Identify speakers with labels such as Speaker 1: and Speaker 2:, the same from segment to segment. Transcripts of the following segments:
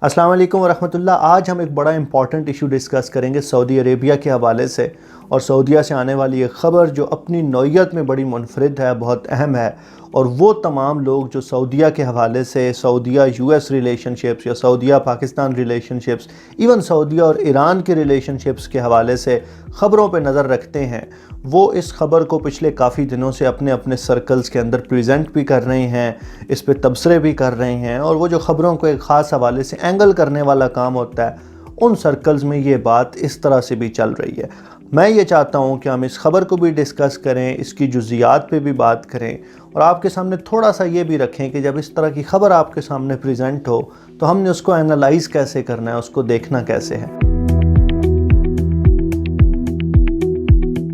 Speaker 1: السلام علیکم ورحمۃ اللہ۔ آج ہم ایک بڑا امپورٹنٹ ایشو ڈسکس کریں گے سعودی عربیہ کے حوالے سے، اور سعودیہ سے آنے والی ایک خبر جو اپنی نوعیت میں بڑی منفرد ہے، بہت اہم ہے، اور وہ تمام لوگ جو سعودیہ کے حوالے سے سعودیہ یو ایس ریلیشن شپس یا سعودیہ پاکستان ریلیشن شپس، ایون سعودیہ اور ایران کے ریلیشن شپس کے حوالے سے خبروں پہ نظر رکھتے ہیں، وہ اس خبر کو پچھلے کافی دنوں سے اپنے اپنے سرکلز کے اندر پریزنٹ بھی کر رہے ہیں، اس پہ تبصرے بھی کر رہے ہیں، اور وہ جو خبروں کو ایک خاص حوالے سے اینگل کرنے والا کام ہوتا ہے، ان سرکلز میں یہ بات اس طرح سے بھی چل رہی ہے۔ میں یہ چاہتا ہوں کہ ہم اس خبر کو بھی ڈسکس کریں، اس کی جزیات پہ بھی بات کریں، اور آپ کے سامنے تھوڑا سا یہ بھی رکھیں کہ جب اس طرح کی خبر آپ کے سامنے پریزنٹ ہو تو ہم نے اس کو اینالائز کیسے کرنا ہے، اس کو دیکھنا کیسے ہے۔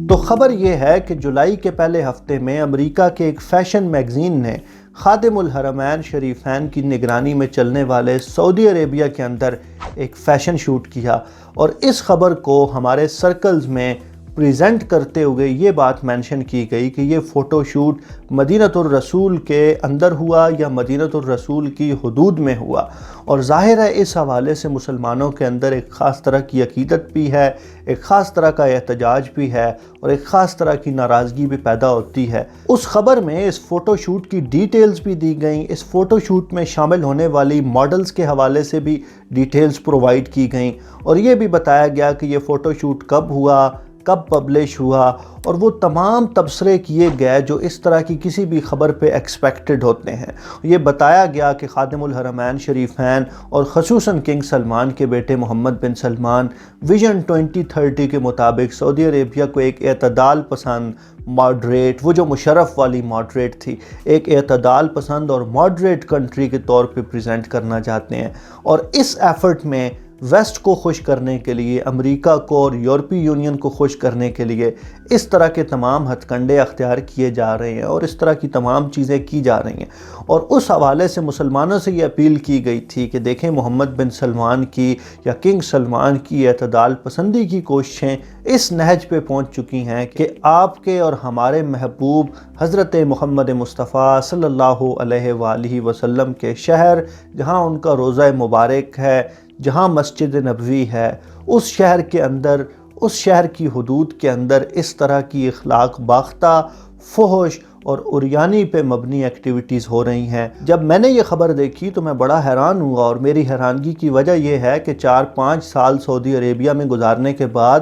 Speaker 1: تو خبر یہ ہے کہ جولائی کے پہلے ہفتے میں امریکہ کے ایک فیشن میگزین نے خادم الحرمین شریفین کی نگرانی میں چلنے والے سعودی عربیہ کے اندر ایک فیشن شوٹ کیا، اور اس خبر کو ہمارے سرکلز میں پریزنٹ کرتے ہوئے یہ بات مینشن کی گئی کہ یہ فوٹو شوٹ مدینۃ الرسول کے اندر ہوا یا مدینۃ الرسول کی حدود میں ہوا، اور ظاہر ہے اس حوالے سے مسلمانوں کے اندر ایک خاص طرح کی عقیدت بھی ہے، ایک خاص طرح کا احتجاج بھی ہے، اور ایک خاص طرح کی ناراضگی بھی پیدا ہوتی ہے۔ اس خبر میں اس فوٹو شوٹ کی ڈیٹیلز بھی دی گئیں، اس فوٹو شوٹ میں شامل ہونے والی ماڈلز کے حوالے سے بھی ڈیٹیلز پرووائڈ کی گئیں، اور یہ بھی بتایا گیا کہ یہ فوٹو شوٹ کب ہوا، کب پبلش ہوا، اور وہ تمام تبصرے کیے گئے جو اس طرح کی کسی بھی خبر پہ ایکسپیکٹڈ ہوتے ہیں۔ یہ بتایا گیا کہ خادم الحرمین شریفین اور خصوصاً کنگ سلمان کے بیٹے محمد بن سلمان ویژن 2030 کے مطابق سعودی عربیہ کو ایک اعتدال پسند ماڈریٹ، وہ جو مشرف والی ماڈریٹ تھی، ایک اعتدال پسند اور ماڈریٹ کنٹری کے طور پہ پریزنٹ کرنا چاہتے ہیں، اور اس ایفرٹ میں ویسٹ کو خوش کرنے کے لیے، امریکہ کو اور یورپی یونین کو خوش کرنے کے لیے اس طرح کے تمام ہتھ کنڈے اختیار کیے جا رہے ہیں، اور اس طرح کی تمام چیزیں کی جا رہی ہیں۔ اور اس حوالے سے مسلمانوں سے یہ اپیل کی گئی تھی کہ دیکھیں محمد بن سلمان کی یا کنگ سلمان کی اعتدال پسندی کی کوششیں اس نہج پہ پہنچ چکی ہیں کہ آپ کے اور ہمارے محبوب حضرت محمد مصطفیٰ صلی اللہ علیہ وآلہ وسلم کے شہر، جہاں ان کا روضہ مبارک ہے، جہاں مسجد نبوی ہے، اس شہر کے اندر، اس شہر کی حدود کے اندر اس طرح کی اخلاق باختہ، فحش اور عریانی پہ مبنی ایکٹیویٹیز ہو رہی ہیں۔ جب میں نے یہ خبر دیکھی تو میں بڑا حیران ہوا، اور میری حیرانگی کی وجہ یہ ہے کہ 4-5 سال سعودی عربیہ میں گزارنے کے بعد،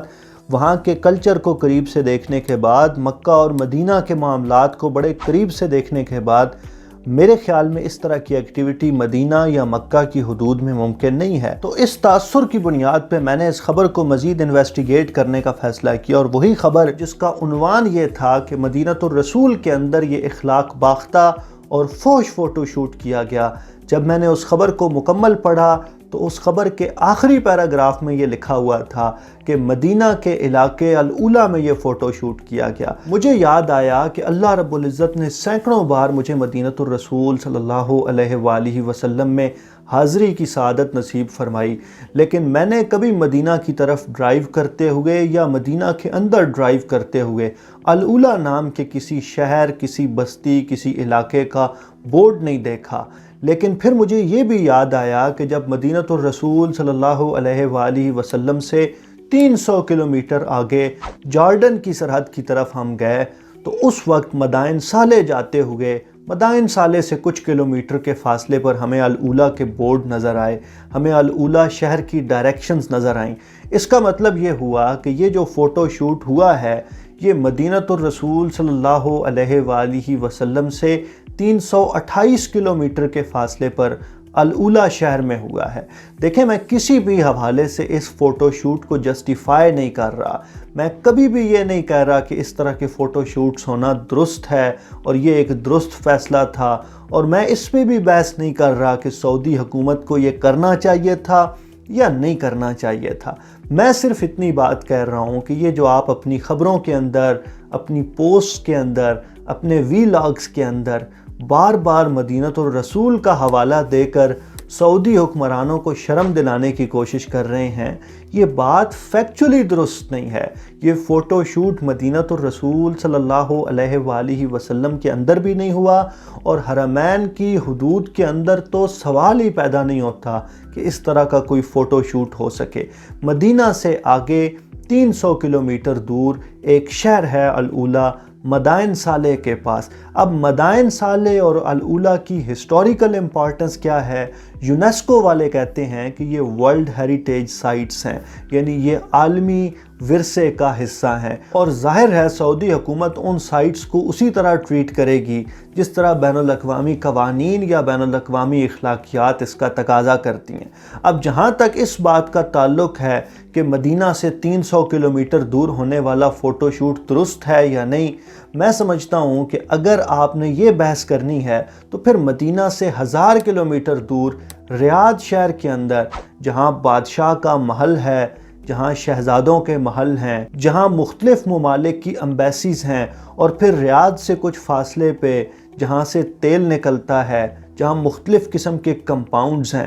Speaker 1: وہاں کے کلچر کو قریب سے دیکھنے کے بعد، مکہ اور مدینہ کے معاملات کو بڑے قریب سے دیکھنے کے بعد، میرے خیال میں اس طرح کی ایکٹیویٹی مدینہ یا مکہ کی حدود میں ممکن نہیں ہے۔ تو اس تاثر کی بنیاد پہ میں نے اس خبر کو مزید انویسٹیگیٹ کرنے کا فیصلہ کیا، اور وہی خبر جس کا عنوان یہ تھا کہ مدینۃ الرسول کے اندر یہ اخلاق باختہ اور فحش فوٹو شوٹ کیا گیا، جب میں نے اس خبر کو مکمل پڑھا تو اس خبر کے آخری پیراگراف میں یہ لکھا ہوا تھا کہ مدینہ کے علاقے الاولیٰ میں یہ فوٹو شوٹ کیا گیا۔ مجھے یاد آیا کہ اللہ رب العزت نے سینکڑوں بار مجھے مدینۃ الرسول صلی اللہ علیہ وآلہ وسلم میں حاضری کی سعادت نصیب فرمائی، لیکن میں نے کبھی مدینہ کی طرف ڈرائیو کرتے ہوئے یا مدینہ کے اندر ڈرائیو کرتے ہوئے الاولیٰ نام کے کسی شہر، کسی بستی، کسی علاقے کا بورڈ نہیں دیکھا۔ لیکن پھر مجھے یہ بھی یاد آیا کہ جب مدینۃ الرسول صلی اللہ علیہ وآلہ وسلم سے 300 کلومیٹر آگے جارڈن کی سرحد کی طرف ہم گئے تو اس وقت مدائن صالح جاتے ہوئے، مدائن صالح سے کچھ کلومیٹر کے فاصلے پر ہمیں الاولیٰ کے بورڈ نظر آئے، ہمیں الاولیٰ شہر کی ڈائریکشنز نظر آئیں۔ اس کا مطلب یہ ہوا کہ یہ جو فوٹو شوٹ ہوا ہے یہ مدینۃ الرسول صلی اللہ علیہ وآلہ وسلم سے 328 کلومیٹر کے فاصلے پر الاولیٰ شہر میں ہوا ہے۔ دیکھیں، میں کسی بھی حوالے سے اس فوٹو شوٹ کو جسٹیفائی نہیں کر رہا، میں کبھی بھی یہ نہیں کہہ رہا کہ اس طرح کے فوٹو شوٹس ہونا درست ہے اور یہ ایک درست فیصلہ تھا، اور میں اس پہ بھی بحث نہیں کر رہا کہ سعودی حکومت کو یہ کرنا چاہیے تھا یا نہیں کرنا چاہیے تھا۔ میں صرف اتنی بات کہہ رہا ہوں کہ یہ جو آپ اپنی خبروں کے اندر، اپنی پوسٹ کے اندر، اپنے وی لاگز کے اندر بار بار مدینۃ الرسول کا حوالہ دے کر سعودی حکمرانوں کو شرم دلانے کی کوشش کر رہے ہیں، یہ بات فیکچولی درست نہیں ہے۔ یہ فوٹو شوٹ مدینۃ الرسول صلی اللہ علیہ وآلہ وسلم کے اندر بھی نہیں ہوا، اور حرمین کی حدود کے اندر تو سوال ہی پیدا نہیں ہوتا کہ اس طرح کا کوئی فوٹو شوٹ ہو سکے۔ مدینہ سے آگے 300 کلومیٹر دور ایک شہر ہے الاولیٰ، مدائن صالح کے پاس۔ اب مدائن صالح اور الاولیٰ کی ہسٹوریکل امپورٹنس کیا ہے؟ یونیسکو والے کہتے ہیں کہ یہ ورلڈ ہیریٹیج سائٹس ہیں، یعنی یہ عالمی ورثے کا حصہ ہیں، اور ظاہر ہے سعودی حکومت ان سائٹس کو اسی طرح ٹریٹ کرے گی جس طرح بین الاقوامی قوانین یا بین الاقوامی اخلاقیات اس کا تقاضا کرتی ہیں۔ اب جہاں تک اس بات کا تعلق ہے کہ مدینہ سے 300 کلومیٹر دور ہونے والا فوٹو شوٹ درست ہے یا نہیں، میں سمجھتا ہوں کہ اگر آپ نے یہ بحث کرنی ہے تو پھر مدینہ سے 1000 کلومیٹر دور ریاض شہر کے اندر، جہاں بادشاہ کا محل ہے، جہاں شہزادوں کے محل ہیں، جہاں مختلف ممالک کی امبیسیز ہیں، اور پھر ریاض سے کچھ فاصلے پہ جہاں سے تیل نکلتا ہے، جہاں مختلف قسم کے کمپاؤنڈز ہیں،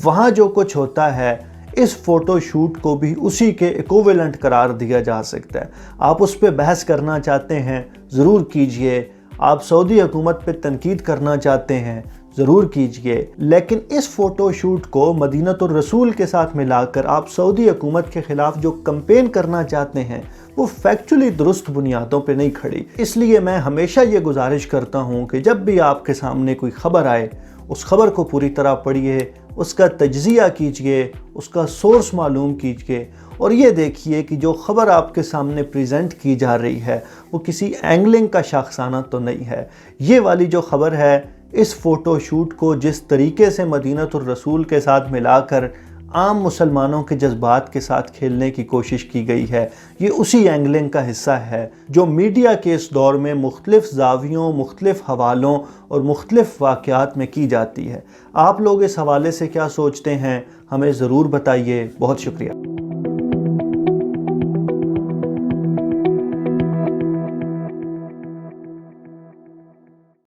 Speaker 1: وہاں جو کچھ ہوتا ہے اس فوٹو شوٹ کو بھی اسی کے ایکویلنٹ قرار دیا جا سکتا ہے۔ آپ اس پہ بحث کرنا چاہتے ہیں ضرور کیجئے، آپ سعودی حکومت پہ تنقید کرنا چاہتے ہیں ضرور کیجئے، لیکن اس فوٹو شوٹ کو مدینۃ الرسول کے ساتھ ملا کر آپ سعودی حکومت کے خلاف جو کمپین کرنا چاہتے ہیں وہ فیکچولی درست بنیادوں پہ نہیں کھڑی۔ اس لیے میں ہمیشہ یہ گزارش کرتا ہوں کہ جب بھی آپ کے سامنے کوئی خبر آئے، اس خبر کو پوری طرح پڑھیے، اس کا تجزیہ کیجئے، اس کا سورس معلوم کیجئے، اور یہ دیکھیے کہ جو خبر آپ کے سامنے پریزنٹ کی جا رہی ہے وہ کسی اینگلنگ کا شاخسانہ تو نہیں ہے۔ یہ والی جو خبر ہے، اس فوٹو شوٹ کو جس طریقے سے مدینۃ الرسول کے ساتھ ملا کر عام مسلمانوں کے جذبات کے ساتھ کھیلنے کی کوشش کی گئی ہے، یہ اسی اینگلنگ کا حصہ ہے جو میڈیا کے اس دور میں مختلف زاویوں، مختلف حوالوں اور مختلف واقعات میں کی جاتی ہے۔ آپ لوگ اس حوالے سے کیا سوچتے ہیں؟ ہمیں ضرور بتائیے۔ بہت شکریہ۔